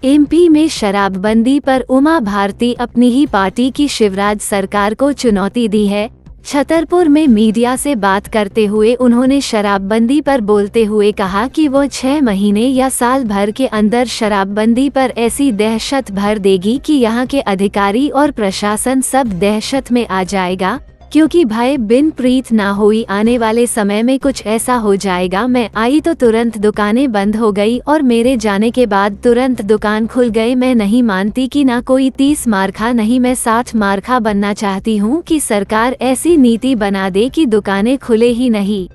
MP में शराबबंदी पर उमा भारती अपनी ही पार्टी की शिवराज सरकार को चुनौती दी है। छतरपुर में मीडिया से बात करते हुए उन्होंने शराबबंदी पर बोलते हुए कहा कि वो 6 महीने या साल भर के अंदर शराबबंदी पर ऐसी दहशत भर देगी कि यहाँ के अधिकारी और प्रशासन सब दहशत में आ जाएगा, क्योंकि भय बिन प्रीत ना हुई, आने वाले समय में कुछ ऐसा हो जाएगा। मैं आई तो तुरंत दुकानें बंद हो गई और मेरे जाने के बाद तुरंत दुकान खुल गए। मैं नहीं मानती कि ना कोई 30 मार्खा नहीं, मैं 60 मार्खा बनना चाहती हूँ कि सरकार ऐसी नीति बना दे कि दुकानें खुले ही नहीं।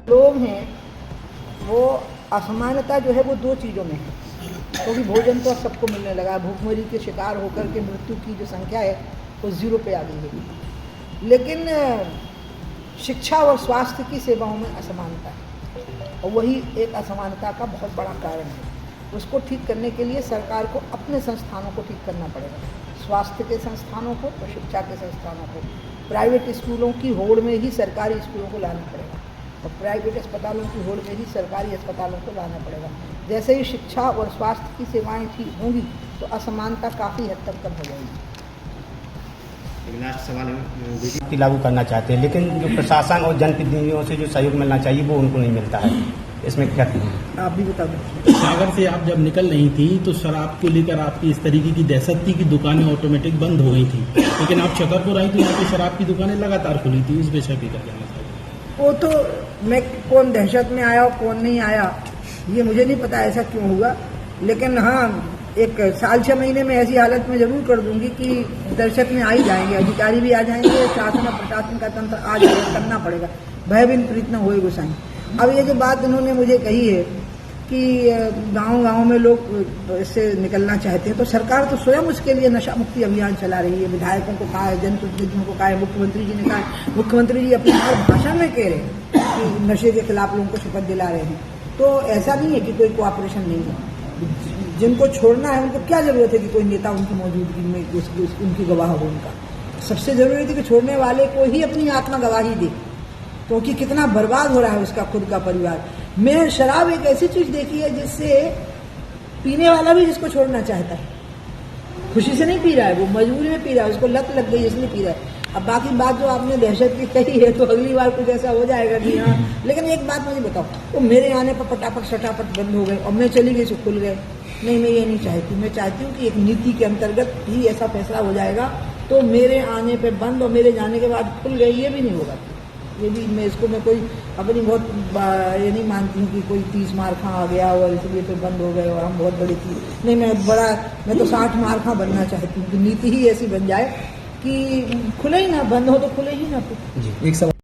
लोग हैं वो असमानता जो है वो 2 चीज़ों में है, क्योंकि भोजन तो अब सबको मिलने लगा। भूखमरी के शिकार होकर के मृत्यु की जो संख्या है वो 0 पे आ गई है, लेकिन शिक्षा और स्वास्थ्य की सेवाओं में असमानता है और वही एक असमानता का बहुत बड़ा कारण है। उसको ठीक करने के लिए सरकार को अपने संस्थानों को ठीक करना पड़ेगा, स्वास्थ्य के संस्थानों को और शिक्षा के संस्थानों को। प्राइवेट स्कूलों की होड़ में ही सरकारी स्कूलों को लाना पड़ेगा और प्राइवेट अस्पतालों की होड़ में ही सरकारी अस्पतालों को लाना पड़ेगा। जैसे ही शिक्षा और स्वास्थ्य की सेवाएं ठीक होंगी तो असमानता काफ़ी हद तक कम हो जाएगी। लास्ट सवाल है, लागू करना चाहते हैं, लेकिन जो प्रशासन और जनप्रतिनिधियों से जो सहयोग मिलना चाहिए वो उनको नहीं मिलता है, इसमें क्या कहें? आप भी बता दें। सागर से आप जब निकल रही थी तो शराब को लेकर आपकी इस तरीके की दहशत थी कि दुकानें ऑटोमेटिक बंद हो गई थी, लेकिन आप छतरपुर आई तो यहाँ की शराब की दुकानें लगातार खुली थी। इस विषय पर क्या कहना चाहिए? वो तो मैं कौन दहशत में आया और कौन नहीं आया ये मुझे नहीं पता ऐसा क्यों हुआ, लेकिन हाँ, एक साल 6 महीने में ऐसी हालत में जरूर कर दूंगी कि दहशत में आ ही जाएंगे, अधिकारी भी आ जाएंगे, शासन और प्रशासन का तंत्र आ जाएगा, करना पड़ेगा। भय बिन प्रीत न होए गोसाई। अब ये जो बात उन्होंने मुझे कही है कि गांव-गांव में लोग इससे निकलना चाहते हैं, तो सरकार तो स्वयं उसके लिए नशा मुक्ति अभियान चला रही है। विधायकों को कहा है, जनप्रतिनिधियों को कहा है, मुख्यमंत्री जी ने कहा है। मुख्यमंत्री जी अपने हर भाषण में कह रहे हैं कि नशे के खिलाफ लोगों को शपथ दिला रहे हैं। तो ऐसा नहीं है कि कोई कोऑपरेशन नहीं है। जिनको छोड़ना है उनको क्या जरूरत है कि कोई नेता उनकी मौजूदगी में उनकी गवाह हो। उनका सबसे जरूरी थी कि छोड़ने वाले को ही अपनी आत्मा गवाही दे, क्योंकि कितना बर्बाद हो रहा है उसका खुद का परिवार। मैं शराब एक ऐसी चीज देखी है जिससे पीने वाला भी जिसको छोड़ना चाहता है, खुशी से नहीं पी रहा है, वो मजबूरी में पी रहा है, उसको लत लग गई इसलिए पी रहा है। अब बाकी बात जो आपने दहशत की कही है तो अगली बार कुछ ऐसा हो जाएगा कि हाँ, लेकिन एक बात मुझे बताओ, तो मेरे आने पर पटापट सटापट बंद हो गए और मैं चली गई तो खुल गए। नहीं, मैं ये नहीं चाहती। मैं चाहती हूँ कि एक नीति के अंतर्गत ही ऐसा फैसला हो जाएगा तो मेरे आने पे बंद और मेरे जाने के बाद खुल गए, ये भी नहीं होगा। ये भी मैं कोई अपनी बहुत ये नहीं मानती हूँ कि कोई 30 मार्खा आ गया और इसलिए फिर बंद हो गए और हम बहुत बड़ी थी। नहीं, मैं तो 60 मार्खा बनना चाहती हूँ कि नीति ही ऐसी बन जाए कि खुले ही ना, बंद हो तो खुले ही ना। जी, एक सवाल